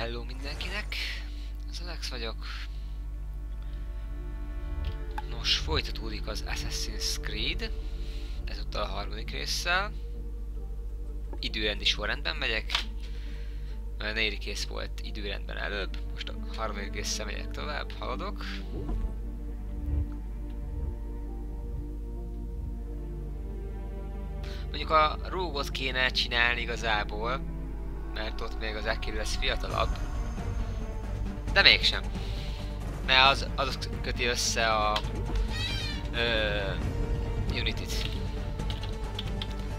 Hello mindenkinek, ez Alex vagyok. Nos, folytatódik az Assassin's Creed, ezúttal a harmadik résszel. Időrendi sorrendben megyek, mert a negyedik rész volt időrendben előbb, most a harmadik résszel megyek tovább, haladok. Mondjuk a Rogue-ot kéne csinálni igazából, mert ott még az Achilles fiatalabb. De mégsem. Mert az köti össze a Unity-t.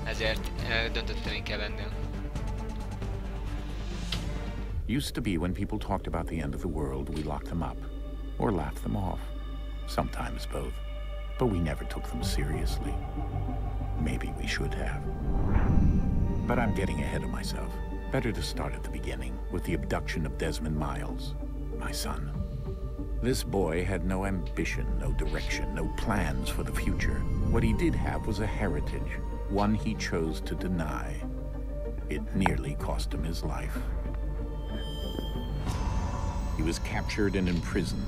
Ezért döntöttem inkább ennél. Used to be when people talked about the end of the world, we locked them up. Or laughed them off. Sometimes both. But we never took them seriously. Maybe we should have. But I'm getting ahead of myself. Better to start at the beginning, with the abduction of Desmond Miles, my son. This boy had no ambition, no direction, no plans for the future. What he did have was a heritage, one he chose to deny. It nearly cost him his life. He was captured and imprisoned.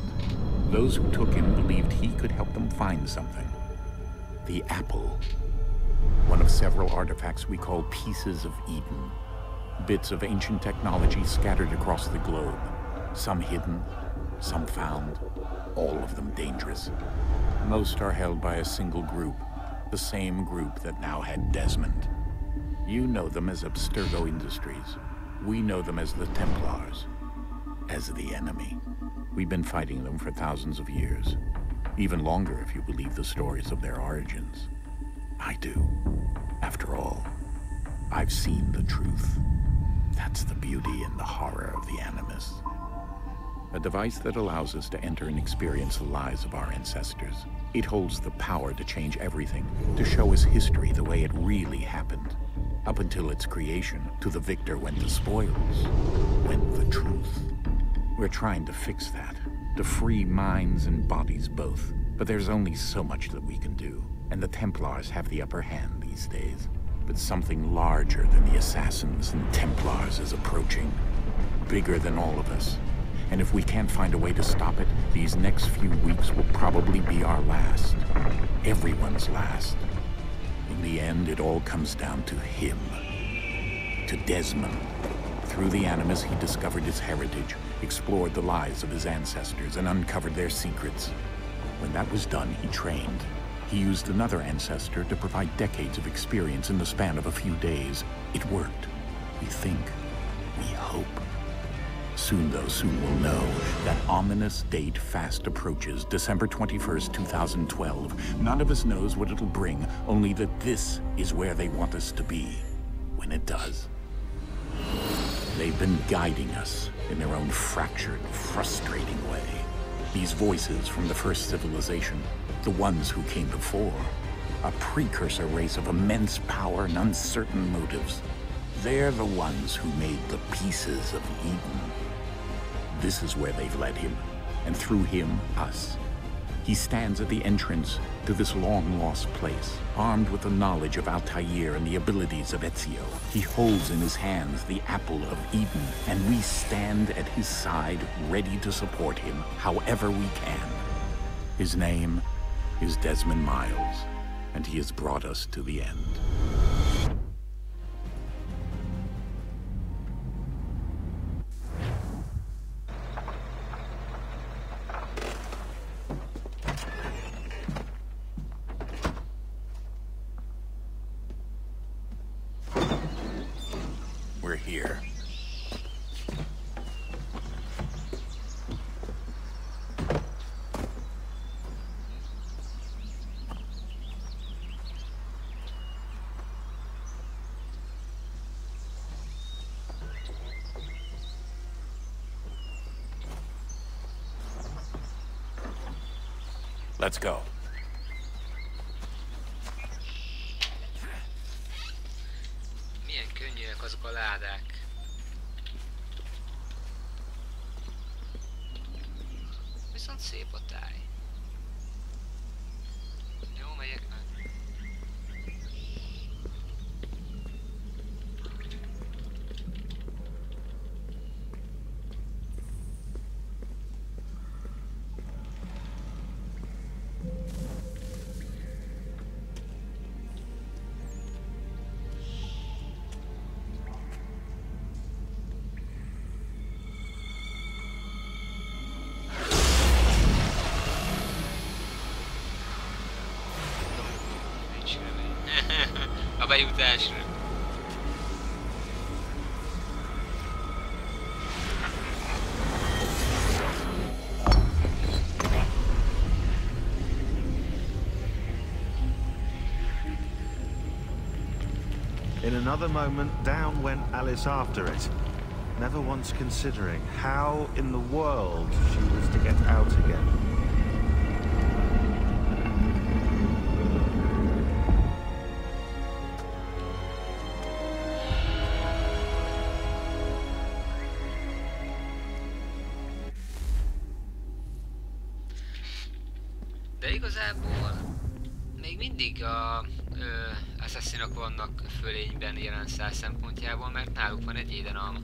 Those who took him believed he could help them find something. The apple. One of several artifacts we call pieces of Eden. Bits of ancient technology scattered across the globe. Some hidden, some found, all of them dangerous. Most are held by a single group, the same group that now had Desmond. You know them as Abstergo Industries. We know them as the Templars, as the enemy. We've been fighting them for thousands of years, even longer if you believe the stories of their origins. I do. After all, I've seen the truth. That's the beauty and the horror of the Animus. A device that allows us to enter and experience the lives of our ancestors. It holds the power to change everything, to show us history the way it really happened. Up until its creation, to the victor went the spoils, went the truth. We're trying to fix that, to free minds and bodies both. But there's only so much that we can do, and the Templars have the upper hand these days. But something larger than the Assassins and Templars is approaching. Bigger than all of us. And if we can't find a way to stop it, these next few weeks will probably be our last. Everyone's last. In the end, it all comes down to him. To Desmond. Through the Animus, he discovered his heritage, explored the lives of his ancestors, and uncovered their secrets. When that was done, he trained. He used another ancestor to provide decades of experience in the span of a few days. It worked. We think. We hope. Soon, though, soon we'll know. That ominous date fast approaches, December 21st, 2012. None of us knows what it'll bring, only that this is where they want us to be, when it does. They've been guiding us in their own fractured, frustrating way. These voices from the first civilization, the ones who came before, a precursor race of immense power and uncertain motives. They're the ones who made the pieces of Eden. This is where they've led him, and through him, us. He stands at the entrance to this long-lost place, armed with the knowledge of Altair and the abilities of Ezio. He holds in his hands the apple of Eden, and we stand at his side, ready to support him however we can. His name is Desmond Miles, and he has brought us to the end. We're here. Let's go. Milyen könnyűek azok a ládák. Viszont szép a táj. Jó, megyek meg. bejutásra. In another moment, down went Alice after it, never once considering how in the world she was to get out again. De igazából még mindig a assassinok vannak fölényben jelen szál szempontjából, mert náluk van egy édenalma.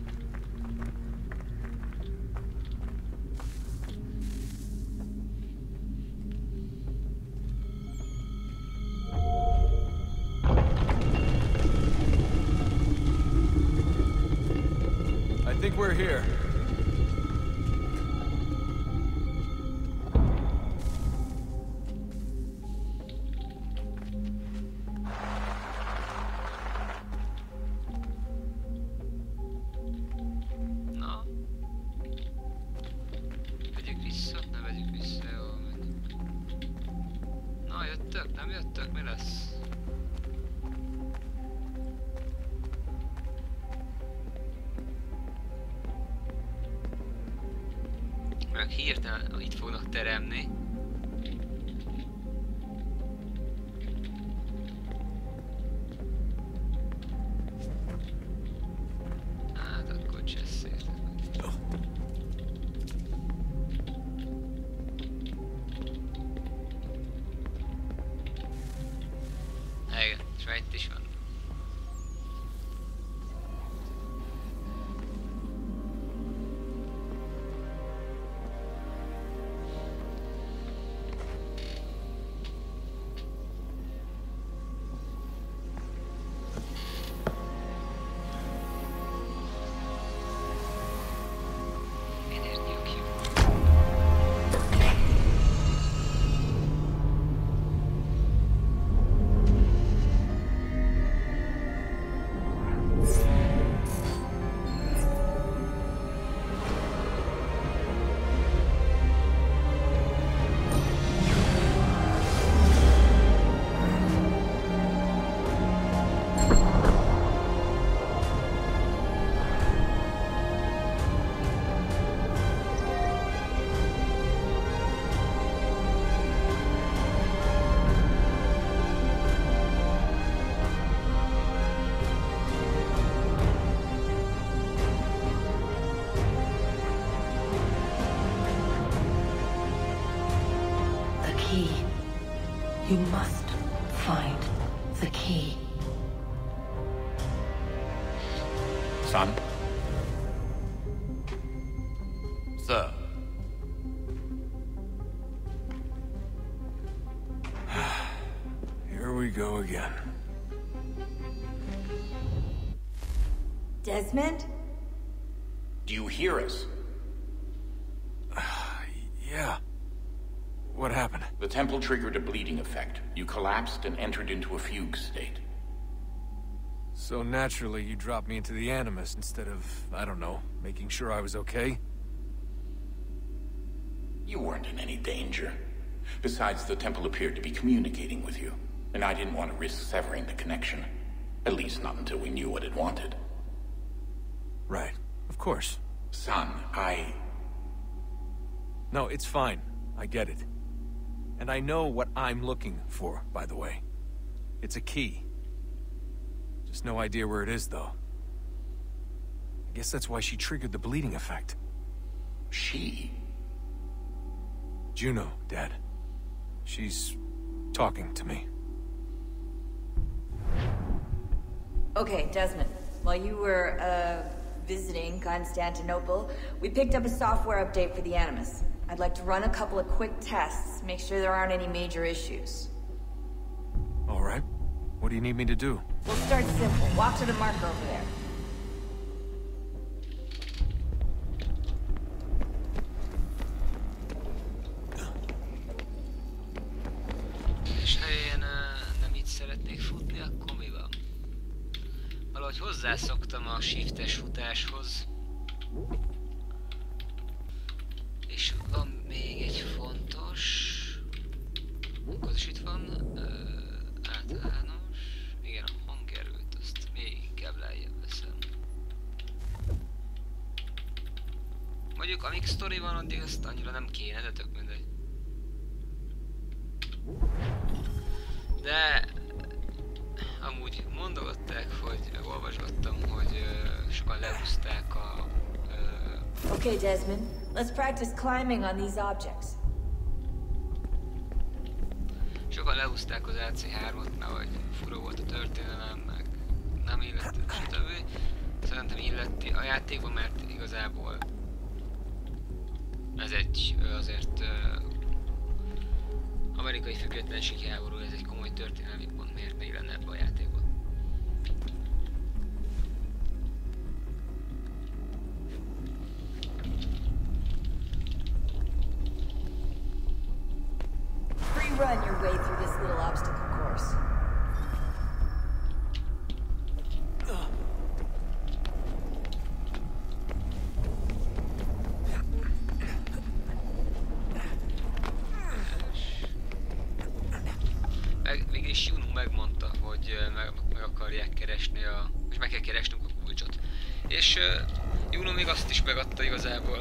I think we're here. Na? Vegyük vissza? Ne vegyük vissza, jól megy. Na, jöttök? Nem jöttök? Mi lesz? Meg hirtelen itt fognak teremni. Hát akkor cseszéltek meg. Igen, és már itt is van. You must find the key. Son? Sir. Here we go again. Desmond? Do you hear us? Yeah. What happened? The temple triggered a bleeding effect. You collapsed and entered into a fugue state. So naturally, you dropped me into the Animus instead of, I don't know, making sure I was okay? You weren't in any danger. Besides, the temple appeared to be communicating with you, and I didn't want to risk severing the connection. At least not until we knew what it wanted. Right. Of course. Son, No, it's fine. I get it. And I know what I'm looking for, by the way. It's a key. Just no idea where it is, though. I guess that's why she triggered the bleeding effect. She? Juno, Dad. She's talking to me. Okay, Desmond. While you were, visiting Constantinople, we picked up a software update for the Animus. I'd like to run a couple of quick tests, make sure there aren't any major issues. All right. What do you need me to do? We'll start simple. Walk to the marker over there. És ha én nem így szeretnék futni, akkor mi van? hozzászoktam a shiftes futáshoz. És van még egy fontos... Az is itt van. Általános... Igen, a hangerőt, azt még inkább lejjebb veszem. Mondjuk amíg sztori van, addig azt annyira nem kéne, de tök mindegy. De... amúgy mondogatták, hogy olvasgattam, hogy sokan leúzták a... Okay, Desmond, let's practice climbing on these objects. Sokan leúzták az AC3-ot, mert hogy fura volt a történelem, meg nem illett, stb. Szerintem illeti a játékban, mert igazából ez egy azért amerikai függetlenségi háború, ez egy komoly történelmi pont, miért ne illene ebbe a játékban. Free run your way through this little obstacle course. Mégis Juno megmondta, hogy meg akarják keresni és meg kell keresnünk a kulcsot. És Juno még azt is megadta igazából,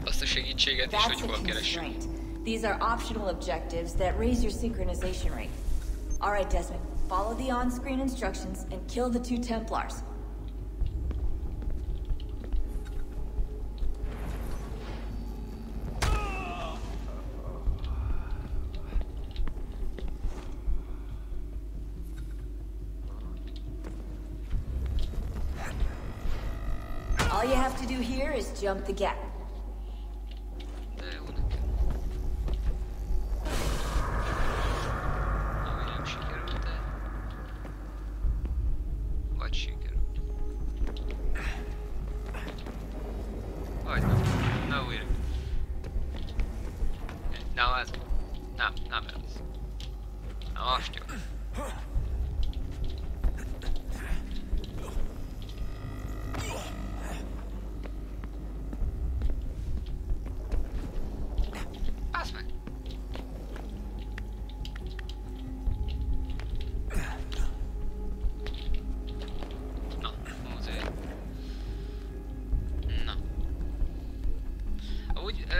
azt a segítséget is, hogy hol keressünk. These are optional objectives that raise your synchronization rate. Alright, Desmond, follow the on-screen instructions and kill the 2 Templars. All you have to do here is jump the gap.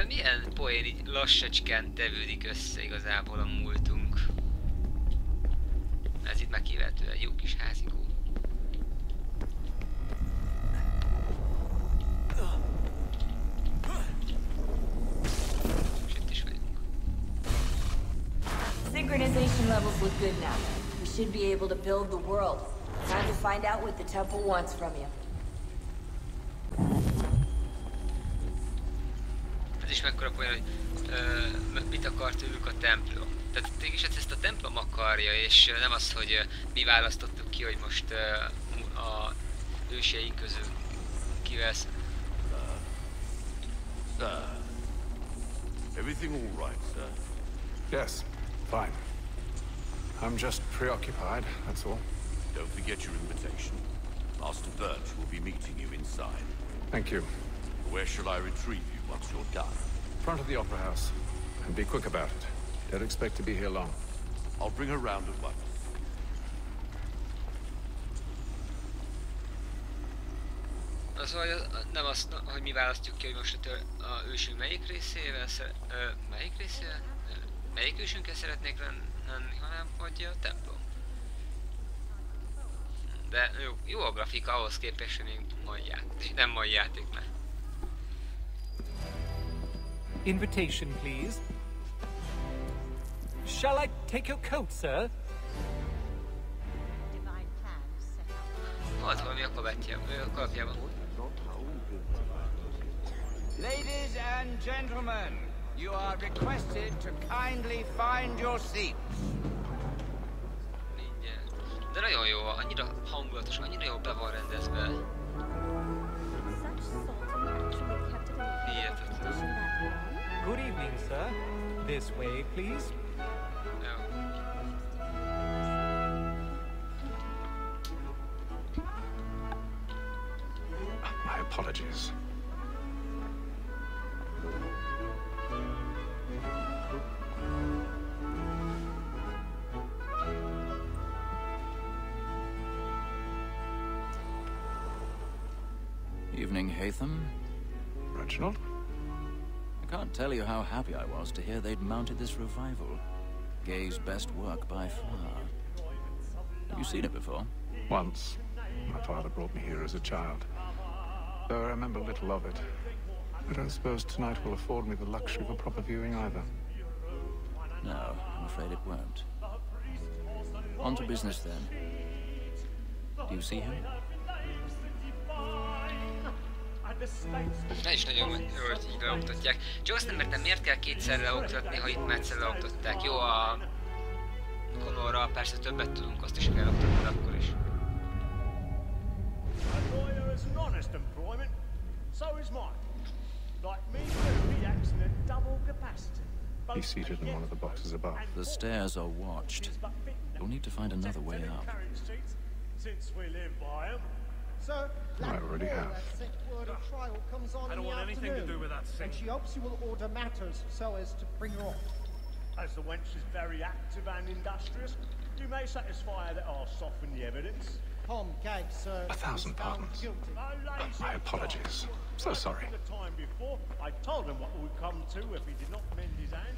Milyen poén így lassacskán tevődik össze igazából a múltunk. Ez itt megkivetően jó kis házikó. És itt is vagyunk. Synchronization levels look good now. We should be able to build the world. Time to find out what the temple wants from you. És mekkora poén, hogy mit akar tőlük a templom. Tehát mégis ezt a templom akarja, és nem az, hogy mi választottuk ki, hogy most a őseink közül kivesz. Everything all right, sir? Yes, fine. I'm just preoccupied, that's all. Don't forget your invitation. Master Birch will be meeting you inside. Thank you. Where shall I retrieve you once you're done? Front of the Opera House. And be quick about it. Don't expect to be here long. I'll bring her round at once. Szóval nem azt, hogy mi választjuk ki, hogy most a ősünk melyik részével melyik ősünkkel szeretnék lenni, hanem hogy a templom. De jó a grafika ahhoz képest, hogy még nem mai játék, mert Invitation, please. Shall I take your coat, sir? volt valami a kalapjában. Ladies and gentlemen, you are requested to kindly find your seats. De nagyon jó, annyira hangulatos, annyira jó be van rendezve. Hihetetlen. Good evening, sir. This way, please. Jó. apologies. Evening, Hatham. Reginald? I can't tell you how happy I was to hear they'd mounted this revival. Gay's best work by far. Have you seen it before? Once. My father brought me here as a child. Though I remember little of it. I don't suppose tonight will afford me the luxury of a proper viewing either. No, I'm afraid it won't. On to business then. Do you see him? Ne is nagyon jó, hogy így leoktatják. Csak azt nem értem, miért kell kétszer leoktatni, ha itt már egyszer leoktatták. Jó, a Connorral persze többet tudunk, azt is kell oktatni akkor is. He's seated in one of the boxes above. The stairs are watched. You'll need to find another way up. I already have. I don't want anything to do with that thing. And she hopes you will order matters so as to bring her off. As the wench is very active and industrious, you may satisfy her that I'll soften the evidence. Tom Gag, sir. 1,000 pardons. My apologies. So sorry. The time before, I told him what would come to if he did not mend his hand.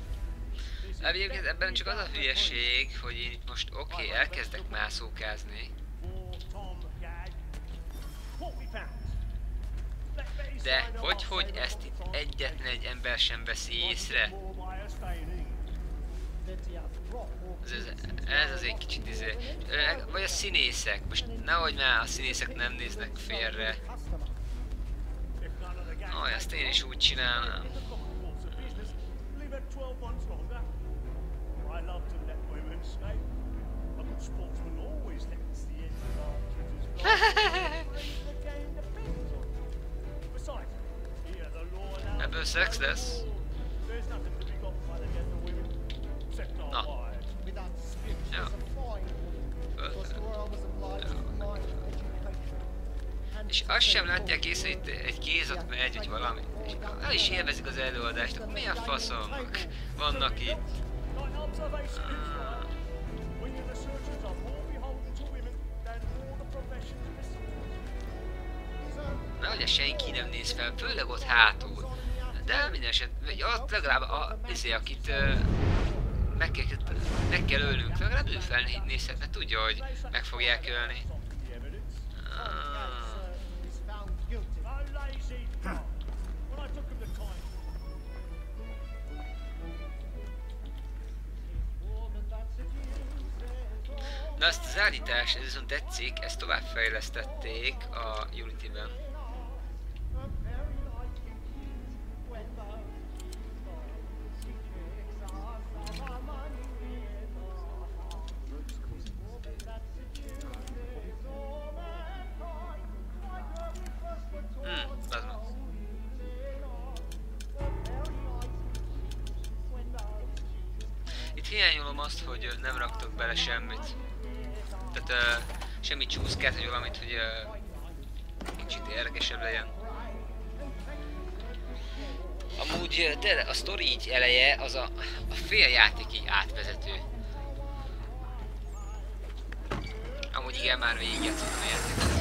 Egyébként ebben csak az a hülyeség, hogy én itt most oké, elkezdek mászókázni. De hogy ezt itt egyetlen egy ember sem veszi észre? Ez azért kicsit izé... Vagy a színészek, most nehogy már a színészek nem néznek félre. Ezt én is úgy csinálnám. Ebből szex lesz? Na. Ja. És azt sem látják észre, hogy itt egy kéz ott megy, vagy valami. És el is élvezik az előadást, akkor milyen faszomnak vannak itt? Nehogy a senki nem néz fel, főleg ott hátul. De minden esetben, ott legalább akit meg kell ölnünk, legalább ő felnézhet, mert tudja, hogy meg fogják ölni. Na ezt az állítás, ez viszont tetszik, ezt továbbfejlesztették a Unity-ben. Itt hiányolom azt, hogy nem raktok bele semmit. Tehát semmi csúszkát, vagy valamit, hogy kicsit érdekesebb legyen. Amúgy tényleg a sztori így eleje az a fél játékig átvezető. Amúgy igen, már végigjátszottam a játékot.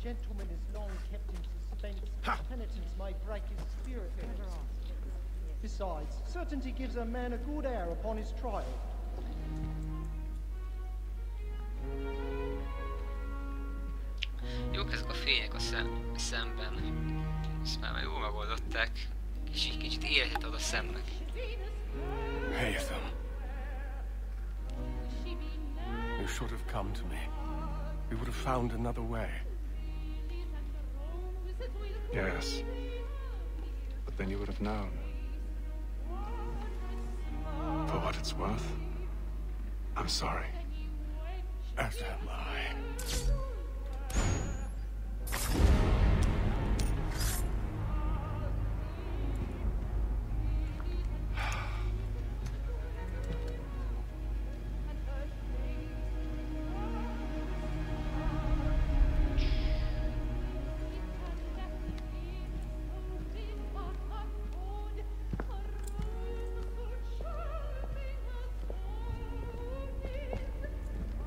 Gentleman is long kept in suspense, penitence may break his spirit. Besides, certainty gives a man a good air upon his trial. Jók ezek a fények a szemben. Ezt már jól megoldották. Kicsit életet ad a szemnek. Hatham. You should have come to me. We would have found another way. Yes. But then you would have known. For what it's worth, I'm sorry. As am I.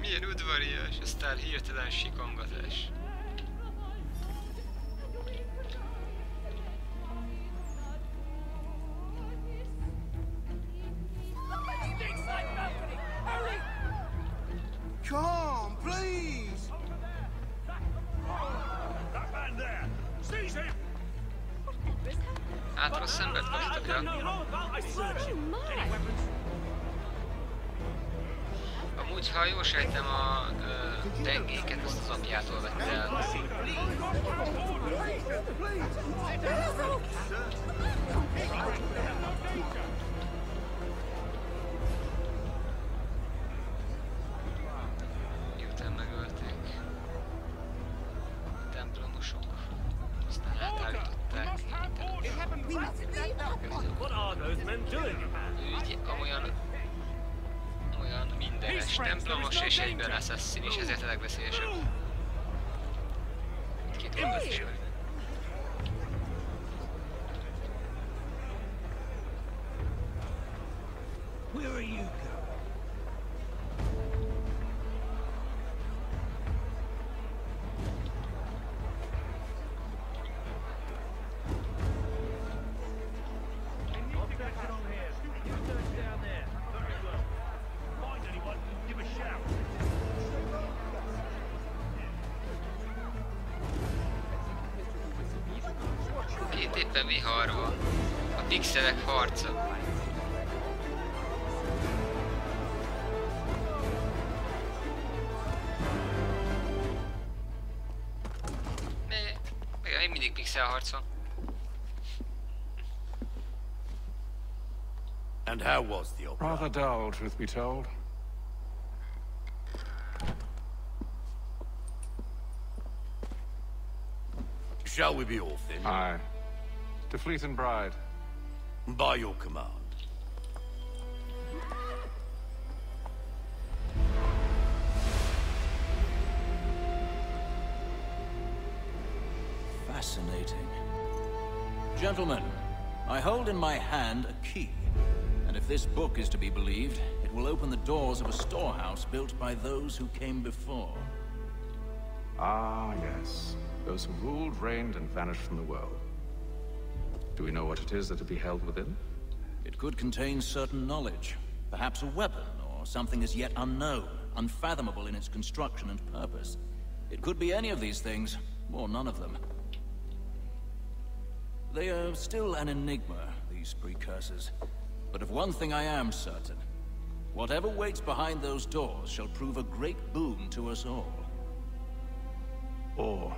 Milyen udvarias, aztán hirtelen sikongatás. Come, please! That man there! Seize him! Hát rossz embert kaptak el. Amúgy, ha jól sejtem, a tengéket azt az apjától vette el. Miután megölték a templomosok, aztán átállították ő olyan mindenes templomos és egyben assassin, és ezért a legveszélyesebb. Két oldalt is vagy. Where are you going? Két éppen viharva. A pixelek harca. Még mindig pixel harca. And how was the opera? Rather dull, truth be told. Shall we be off then? Aye. To Fleet and Bride. By your command. Fascinating. Gentlemen, I hold in my hand a key. And if this book is to be believed, it will open the doors of a storehouse built by those who came before. Ah, yes. Those who ruled, reigned, and vanished from the world. Do we know what it is that will be held within? It could contain certain knowledge. Perhaps a weapon, or something as yet unknown, unfathomable in its construction and purpose. It could be any of these things, or none of them. They are still an enigma, these precursors. But of one thing I am certain. Whatever waits behind those doors shall prove a great boon to us all. Or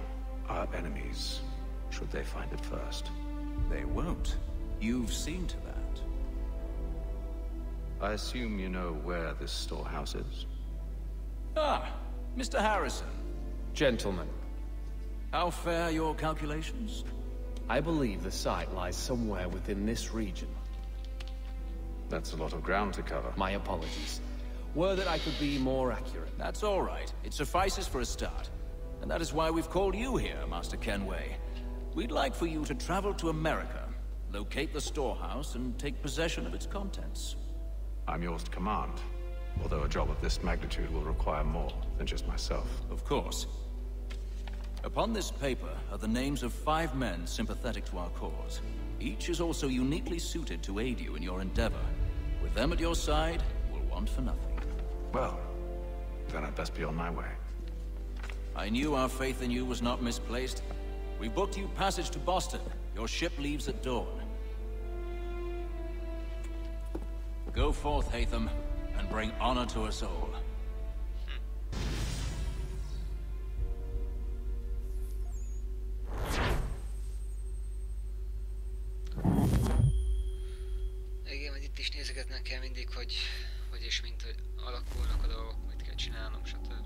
our enemies, should they find it first. They won't. You've seen to that. I assume you know where this storehouse is? Ah, Mr. Harrison. Gentlemen, How fare your calculations? I believe the site lies somewhere within this region. That's a lot of ground to cover. My apologies. Were that I could be more accurate. That's all right. It suffices for a start. And that is why we've called you here, Master Kenway. We'd like for you to travel to America, locate the storehouse, and take possession of its contents. I'm yours to command, although a job of this magnitude will require more than just myself. Of course. Upon this paper are the names of 5 men sympathetic to our cause. Each is also uniquely suited to aid you in your endeavor. With them at your side, you will want for nothing. Well, then I'd best be on my way. I knew our faith in you was not misplaced. We booked you passage to Boston. Your ship leaves at dawn. Go forth, Hatham, and bring honor to us all. nézegetnem kell mindig, hogy és mint, hogy alakulnak a dolgok, mit kell csinálnom, stb.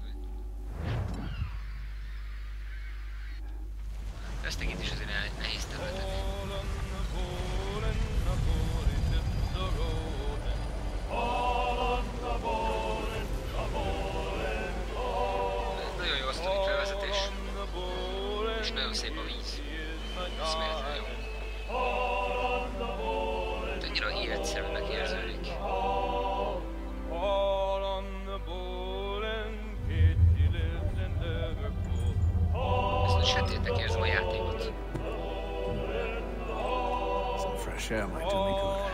Lesznek itt is azért nehéz területek. Nagyon jó a sztori felvezetés, és nagyon szép a víz. Eszméletlen jó. Annyira életszerűnek érződik. Ezt sötétnek érzem a játékot. Some fresh air might do me good.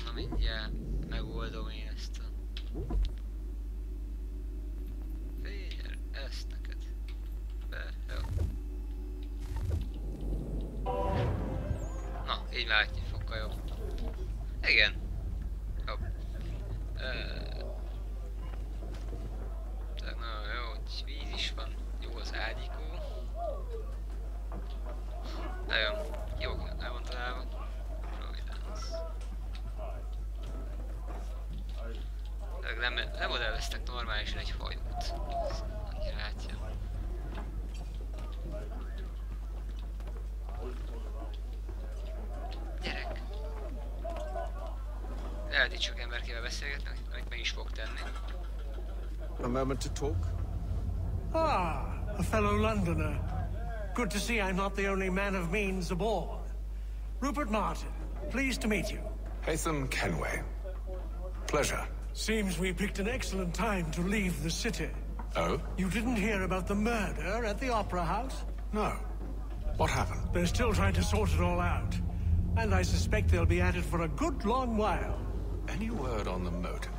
Na mindjárt megoldom én ezt a... Figyelj, ezt neked. Be, jó. Na, így már látni fokkal jobb. Igen. Jobb. Tehát nagyon jó, hogy víz is van. Jó az ágyikó. Nagyon jó, el van találva. Nem modelleztek normálisan egy hajót. Annyira átjön. Gyerek! Lehet itt sok emberkével beszélgetni, amit meg is fog tenni. A moment to talk? Ah, a fellow Londoner. Good to see I'm not the only man of means aboard. Rupert Martin, pleased to meet you. Haytham Kenway. Pleasure. Seems we picked an excellent time to leave the city. Oh? You didn't hear about the murder at the Opera House? No. What happened? They're still trying to sort it all out. And I suspect they'll be at it for a good long while. Any word on the motive?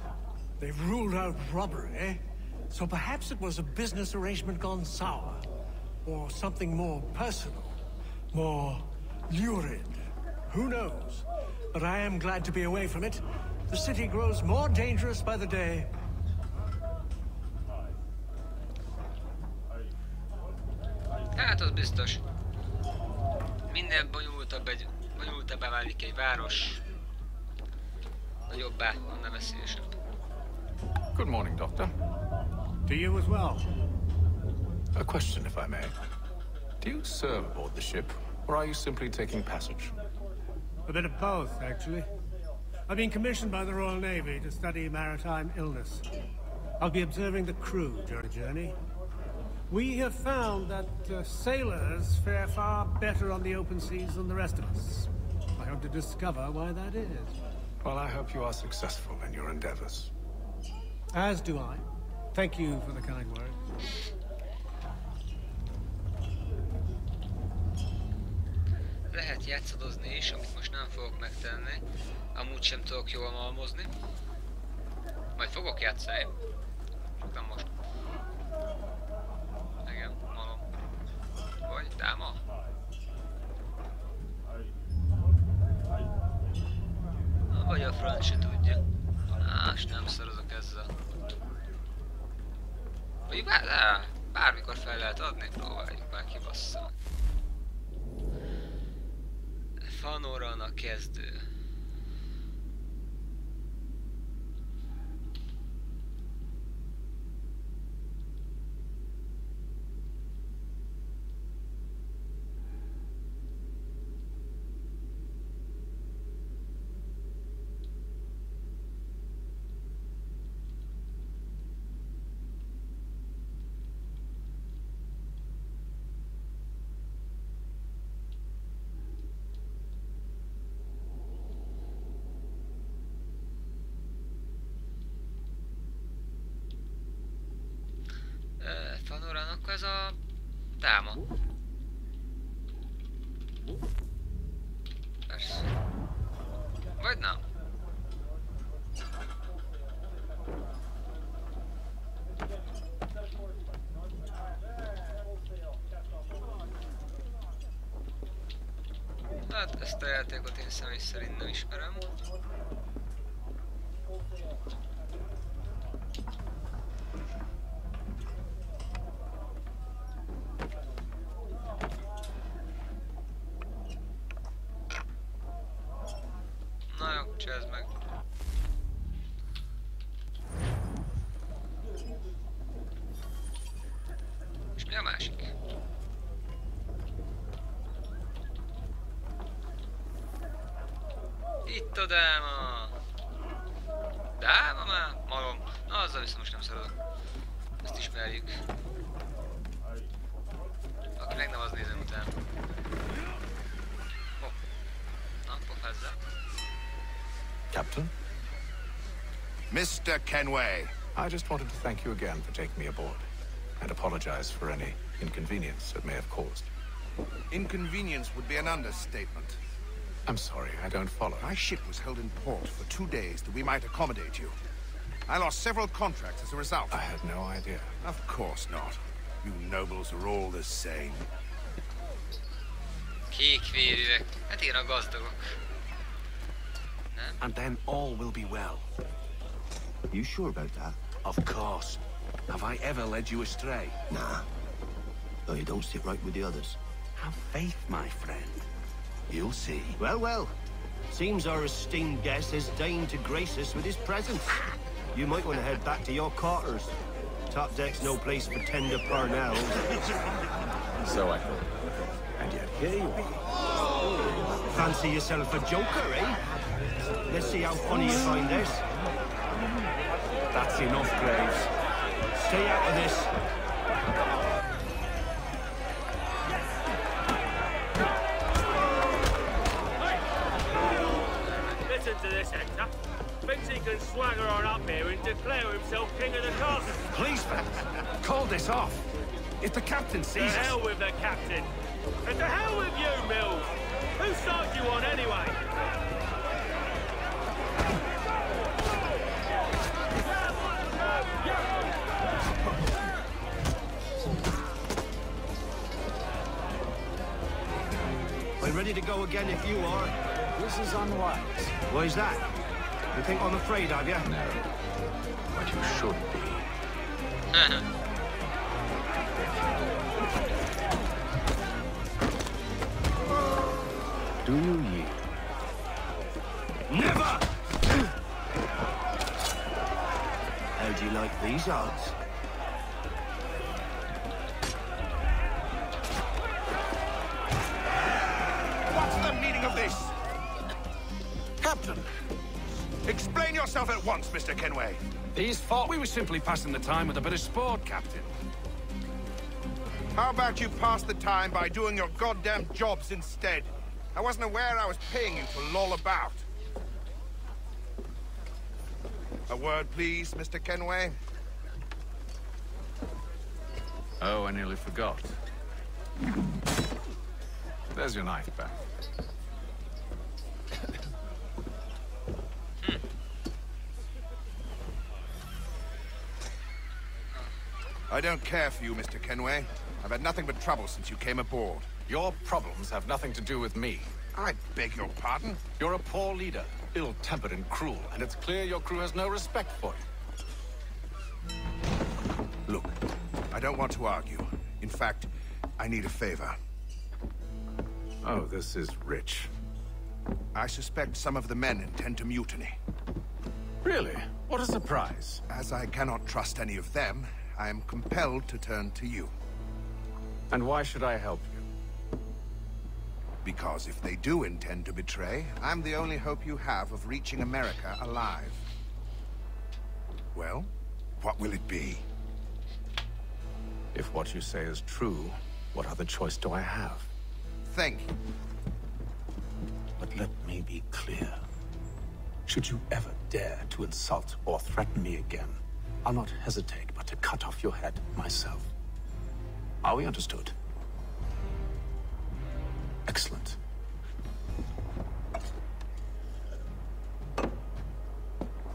They've ruled out robbery, so perhaps it was a business arrangement gone sour. Or something more personal, more lurid. Who knows? But I am glad to be away from it. The city grows more dangerous by the day. Hát az biztos. Minden bonyolultabbá válik egy város. Nagyobbá, annál veszélyesebb. Good morning, Doctor. To you as well. A question, if I may. Do you serve aboard the ship, or are you simply taking passage? A bit of both, actually. I've been commissioned by the Royal Navy to study maritime illness. I'll be observing the crew during the journey. We have found that sailors fare far better on the open seas than the rest of us. I hope to discover why that is. Well, I hope you are successful in your endeavors. As do I. Thank you for the kind words. Lehet játszadozni is, amit most nem fogok megtenni. Amúgy sem tudok jól malmozni. Majd fogok játszani. Csak nem most. Igen, malom. Vagy dáma. Vagy a franc se tudja. Más nem szorozok ezzel. Vagy bármikor fel lehet adni, próbáljuk már ki, bassza. Fanoran a kezdő. Fanorának ez a dáma. Persze. Vagy nem. Hát ezt a játékot én személy szerint nem ismerem. Csázd meg. És mi a másik? Itt a dáma! Dáma már? Malom. Na, azzal viszont most nem szarodok. Ezt ismerjük. Aki meg nem, az nézem után. Oh. Na, pofázzál. Captain? Mr. Kenway. I just wanted to thank you again for taking me aboard, and apologize for any inconvenience it may have caused. Inconvenience would be an understatement. I'm sorry, I don't follow. My ship was held in port for 2 days that we might accommodate you. I lost several contracts as a result. I had no idea. Of course not. You nobles are all the same. Kékvérűek. Hát igen, a gazdagok. Nem? And then all will be well. You sure about that? Of course. Have I ever led you astray? Nah. Though you don't sit right with the others. Have faith, my friend. You'll see. Well, well. Seems our esteemed guest has deigned to grace us with his presence. You might want to head back to your quarters. Top deck's no place for tender parnells. So I thought. And yet here you are. Fancy yourself a joker, eh? Let's see how funny you find this. That's enough, Graves. Stay out of this. Listen to this, Hector. Thinks he can swagger on up here and declare himself king of the castle. Please, fellas, call this off. If the captain To sees us... hell with the captain. And to hell with you, Mills. Whose side you on, anyway? I'm ready to go again if you are. This is unwise. Why is that? You think I'm afraid, have you? No. But you should be. Do you yield? Never! How do you like these odds? What's the meaning of this? Captain, Explain yourself at once, Mr. Kenway. he's thought we were simply passing the time with a bit of sport, Captain. How about you pass the time by doing your goddamn jobs instead? I wasn't aware I was paying you to loll about. A word, please, Mr. Kenway. Oh, I nearly forgot. There's your knife back. I don't care for you, Mr. Kenway. I've had nothing but trouble since you came aboard. Your problems have nothing to do with me. I beg your pardon? You're a poor leader, ill-tempered and cruel, and it's clear your crew has no respect for you. Look, I don't want to argue. In fact, I need a favor. Oh, this is rich. I suspect some of the men intend to mutiny. Really? What a surprise. As I cannot trust any of them, I am compelled to turn to you. And why should I help you? Because if they do intend to betray, I'm the only hope you have of reaching America alive. Well, what will it be? If what you say is true, what other choice do I have? Thank you. But let me be clear. Should you ever dare to insult or threaten me again, I'll not hesitate but to cut off your head myself. Are we understood? Excellent.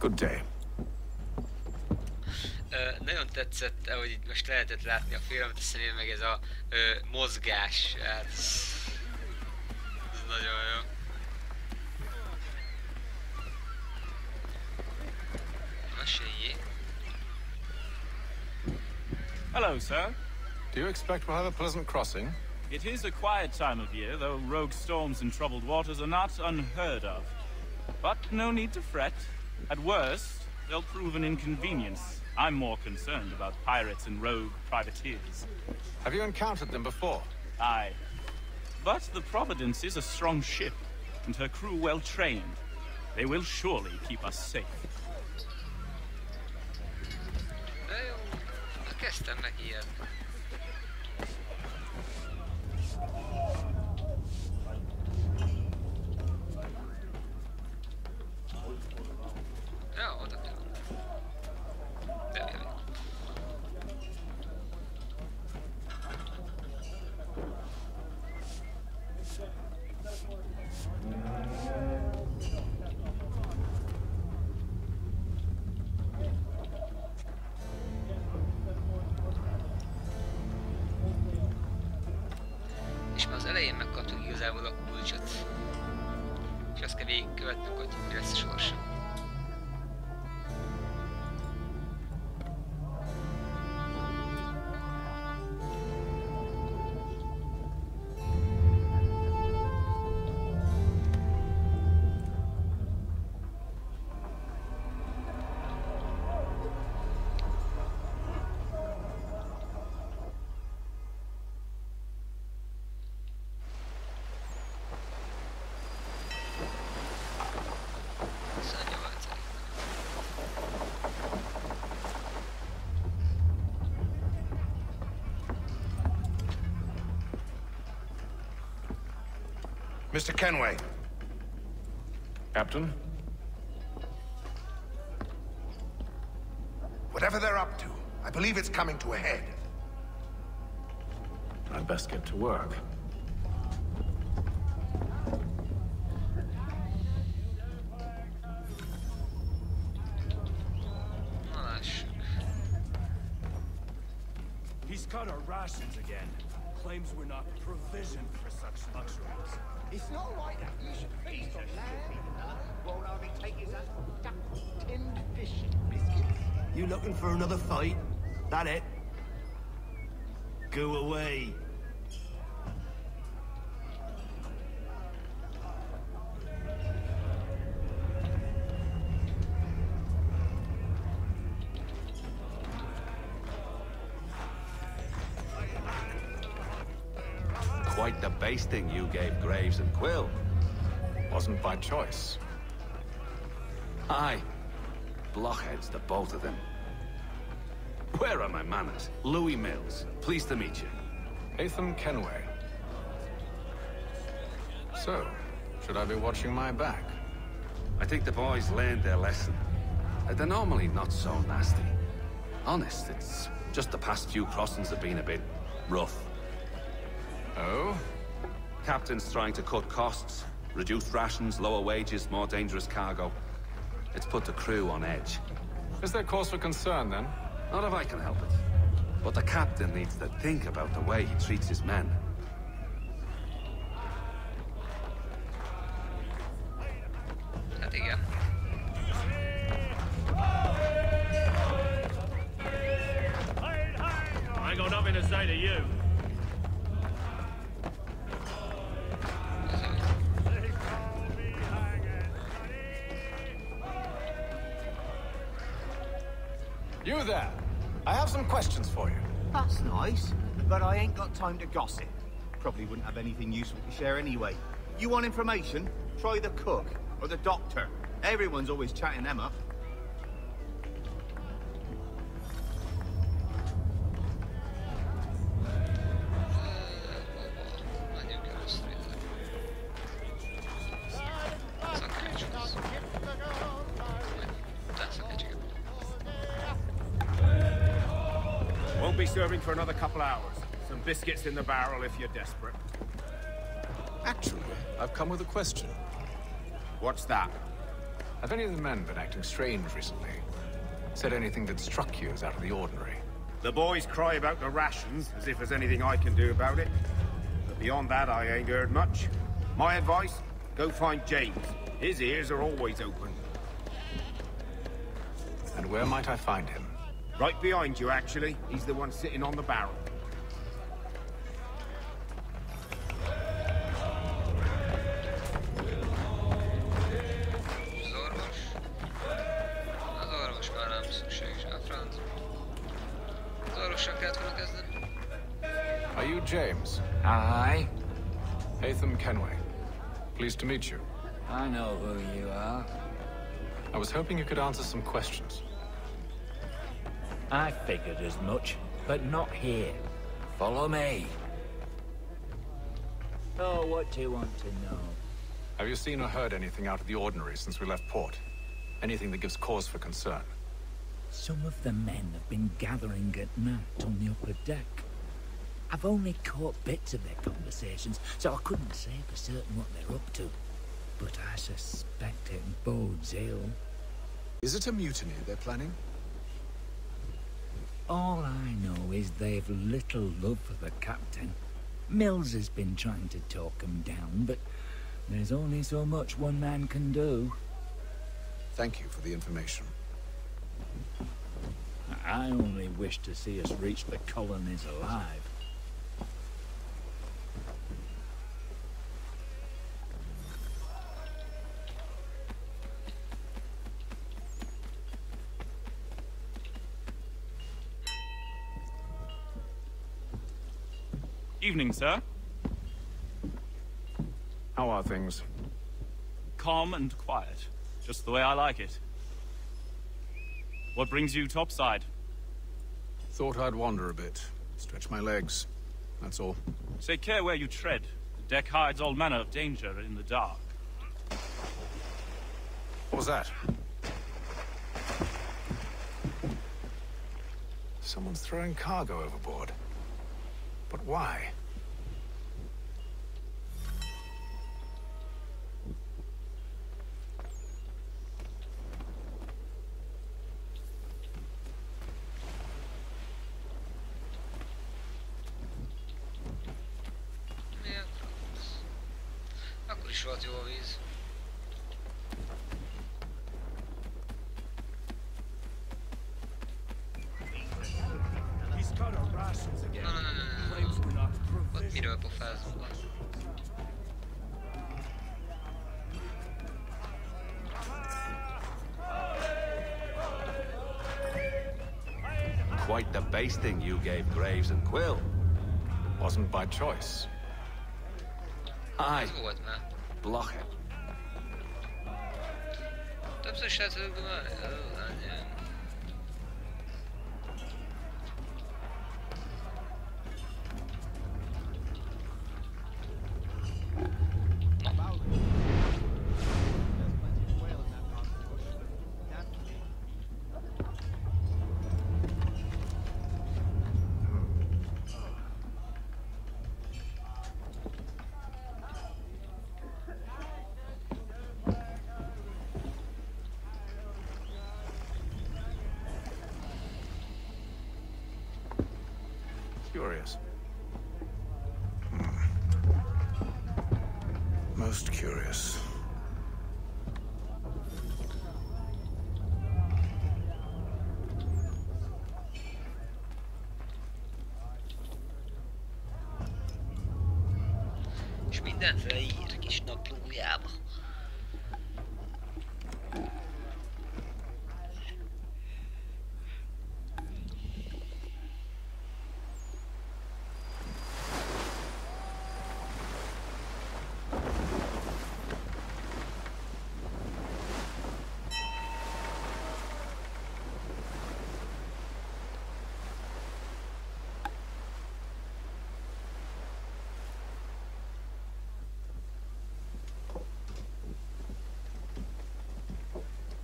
Good day. Nagyon tetszett, ahogy itt most lehetett látni a filmet, személy meg ez a mozgás. Hát, ez nagyon jó. Hello, sir. Do you expect we'll have a pleasant crossing? It is a quiet time of year, though rogue storms and troubled waters are not unheard of. But no need to fret. At worst, they'll prove an inconvenience. I'm more concerned about pirates and rogue privateers. Have you encountered them before? Aye. But the Providence is a strong ship, and her crew well trained. They will surely keep us safe. Kezdtem megijedni. Ja, oda kell. Bejövünk. És már az elején megkaptuk igazából a kulcsot. És azt kell végigkövetnünk, hogy mi lesz a sorsa. Mr. Kenway. Captain? Whatever they're up to, I believe it's coming to a head. I'd best get to work. He's cut our rations again. Claims we're not provisioned for such luxuries. It's not right that you should feast on land. Won't only take his own duck, tinned fish and biscuits. You looking for another fight? That it? Go away. Quite the basting you gave Graves and Quill. Wasn't by choice. Aye. Blockheads, the both of them. Where are my manners? Louis Mills. Pleased to meet you. Hatham Kenway. So, should I be watching my back? I think the boys learned their lesson. They're normally not so nasty. Honest, it's just the past few crossings have been a bit rough. Oh? Captain's trying to cut costs. Reduce rations, lower wages, more dangerous cargo. It's put the crew on edge. Is there cause for concern, then? Not if I can help it. But the captain needs to think about the way he treats his men. Hát igen. I ain't got nothing to say to you. You there. I have some questions for you. That's nice, but I ain't got time to gossip. Probably wouldn't have anything useful to share anyway. You want information? Try the cook or the doctor. Everyone's always chatting them up. Won't be serving for another couple hours. Some biscuits in the barrel if you're desperate. Actually, I've come with a question. What's that? Have any of the men been acting strange recently? Said anything that struck you as out of the ordinary? The boys cry about the rations, as if there's anything I can do about it. But beyond that, I ain't heard much. My advice? Go find James. His ears are always open. And where might I find him? Right behind you, actually. He's the one sitting on the barrel. James. Aye. Hatham Kenway. Pleased to meet you. I know who you are. I was hoping you could answer some questions. I figured as much, but not here. Follow me. Oh, what do you want to know? Have you seen or heard anything out of the ordinary since we left port? Anything that gives cause for concern? Some of the men have been gathering at night on the upper deck. I've only caught bits of their conversations, so I couldn't say for certain what they're up to. But I suspect it bodes ill. Is it a mutiny they're planning? All I know is they've little love for the captain. Mills has been trying to talk him down, but there's only so much one man can do. Thank you for the information. I only wish to see us reach the colonies alive. Evening, sir. How are things? Calm and quiet. Just the way I like it. What brings you topside? Thought I'd wander a bit. Stretch my legs. That's all. Take care where you tread. The deck hides all manner of danger in the dark. What was that? Someone's throwing cargo overboard. But why? Akkor is volt jó a víz. Ott miről pofázunk? Quite the basting you gave Graves and Quill. Wasn't by choice. Aye. Ez volt már. Blockhead. Többször se tudok már. Curious. Most curious. És mindenféle ír kis naplójába.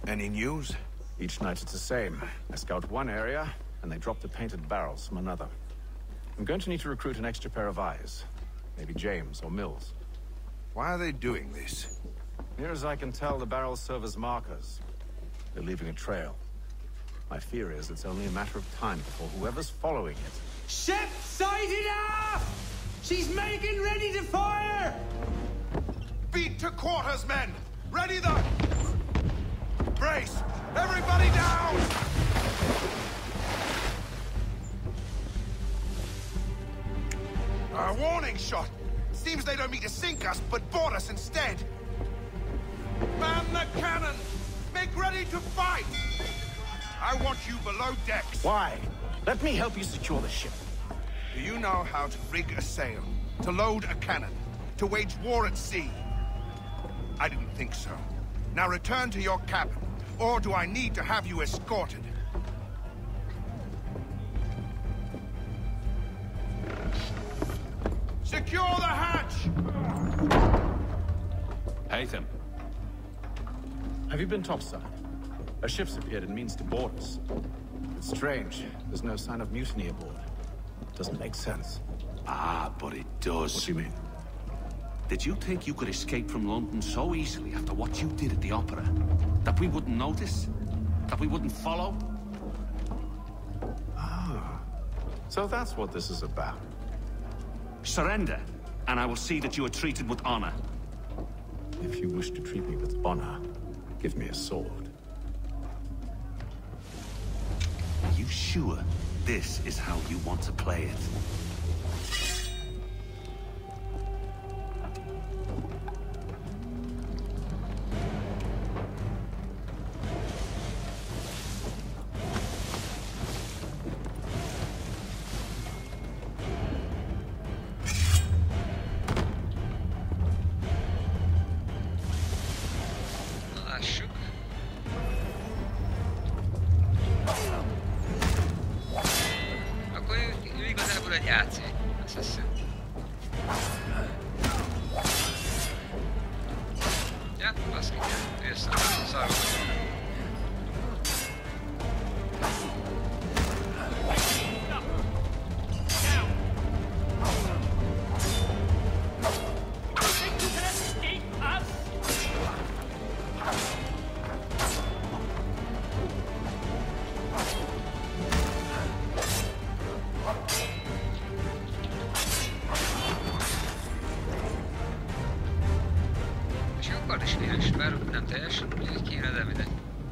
Any news? Each night it's the same. I scout one area, and they drop the painted barrels from another. I'm going to need to recruit an extra pair of eyes. Maybe James or Mills. Why are they doing this? Near as I can tell, the barrels serve as markers. They're leaving a trail. My fear is it's only a matter of time before whoever's following it... Ship sighted aft! She's making ready to fire! Beat to quarters, men! Ready the... Brace! Everybody down! A warning shot! Seems they don't mean to sink us, but board us instead! Man the cannon! Make ready to fight! I want you below decks! Why? Let me help you secure the ship. Do you know how to rig a sail, to load a cannon, to wage war at sea? I didn't think so. Now return to your cabin, or do I need to have you escorted? Secure the hatch! Haytham. Have you been topside? A ship's appeared and means to board us. It's strange. There's no sign of mutiny aboard. Doesn't make sense. Ah, but it does. What do you mean? Did you think you could escape from London so easily after what you did at the opera? That we wouldn't notice? That we wouldn't follow? Ah. So that's what this is about. Surrender, and I will see that you are treated with honor. If you wish to treat me with honor, give me a sword. Are you sure this is how you want to play it?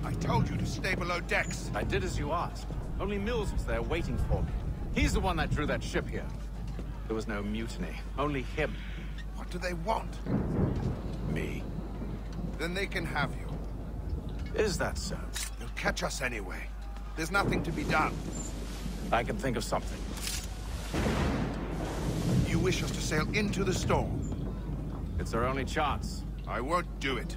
I told you to stay below decks. I did as you asked. Only Mills was there waiting for me. He's the one that drew that ship here. There was no mutiny, only him. What do they want? Me. Then they can have you. Is that so? They'll catch us anyway. There's nothing to be done. I can think of something. You wish us to sail into the storm? It's our only chance. I won't do it.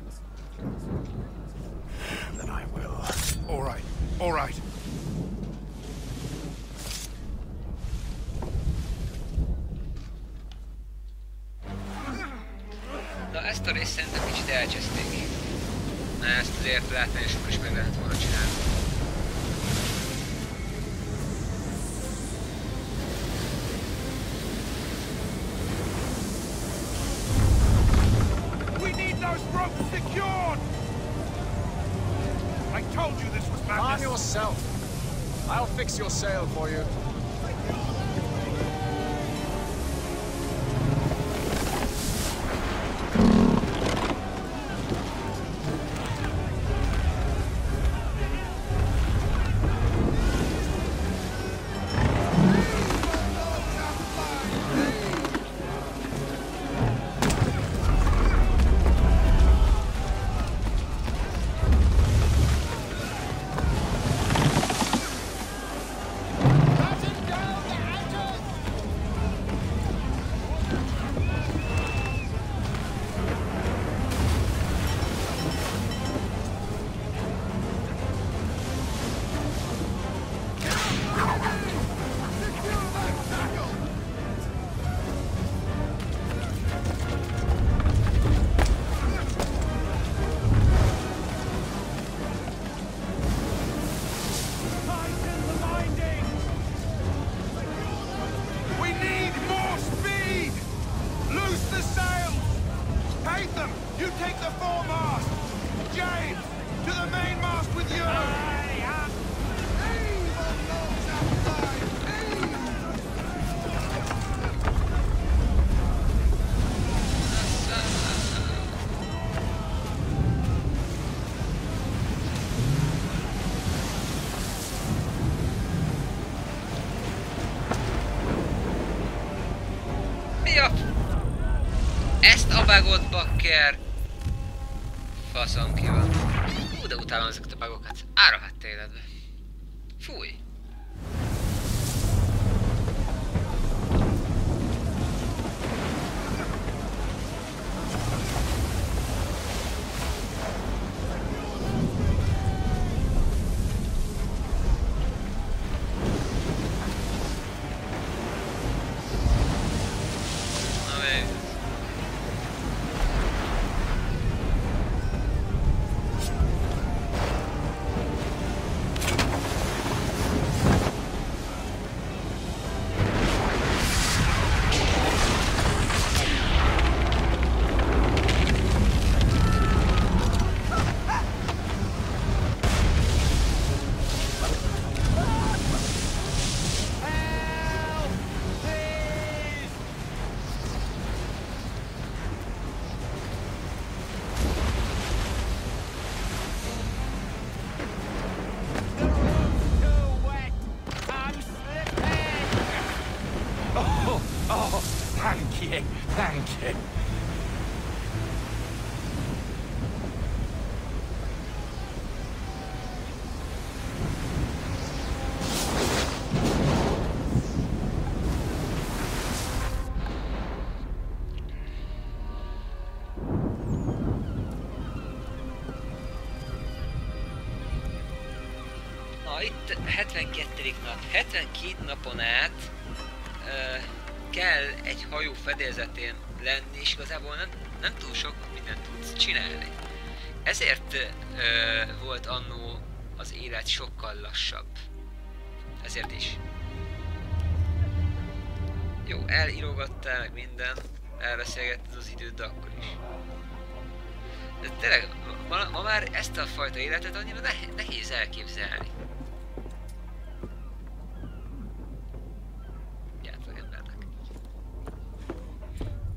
Then I will. All right. All right. Na ezt a részt szerintem kicsit elcseszték. Na ezt azért látványosan is meg lehet volna csinálni. We need those ropes secured! I told you this was madness. Arm yourself. I'll fix your sail for you. Ezt a bugot, bakker! Faszom ki van. Hú, de utálom ezeket a bugokat. Árahadt életbe. Fúj! Na, itt 72. nap. 72 napon át kell egy hajó fedélzetén lenni, és igazából nem túl sok mindent tudsz csinálni. Ezért volt annó az élet sokkal lassabb. Ezért is. Jó, elírogattál meg minden, elbeszélgetted az időt, de akkor is. De tényleg, ma már ezt a fajta életet annyira nehéz elképzelni. Gyártlag embernek.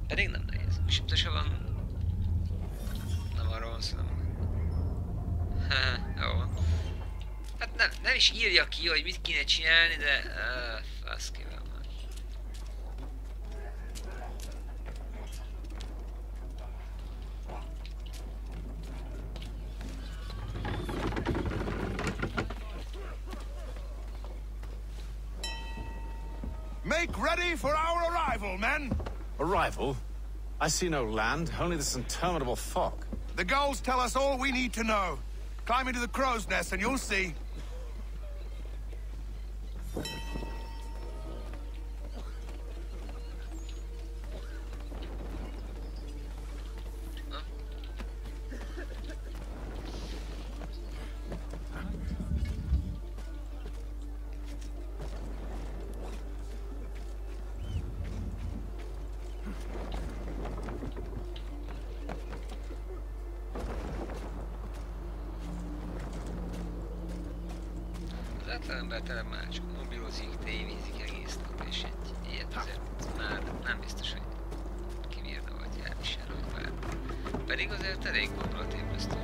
Pedig nem nehéz. Most van... Nem arról van szó, nem. Jó van. Hát nem is írja ki, hogy mit kéne csinálni, de... faszkivel már. Make ready for our arrival, men! Arrival? I see no land, only this interminable fog. The gulls tell us all we need to know. Climb into the crow's nest and you'll see. Ember tele már csak mobilozik, tévézik egész nap, és egy ilyet azért már nem biztos, hogy kibírna vagy elviselni, bár. Pedig azért elég gondolatébresztő.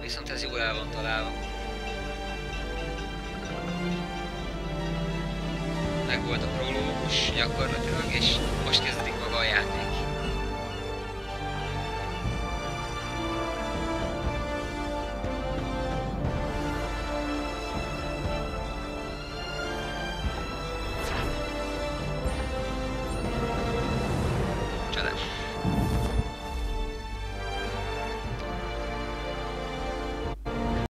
Viszont ez jól el van találva. Meg volt a prológus gyakorlatilag, és most kezdődik maga a játék. Csodás.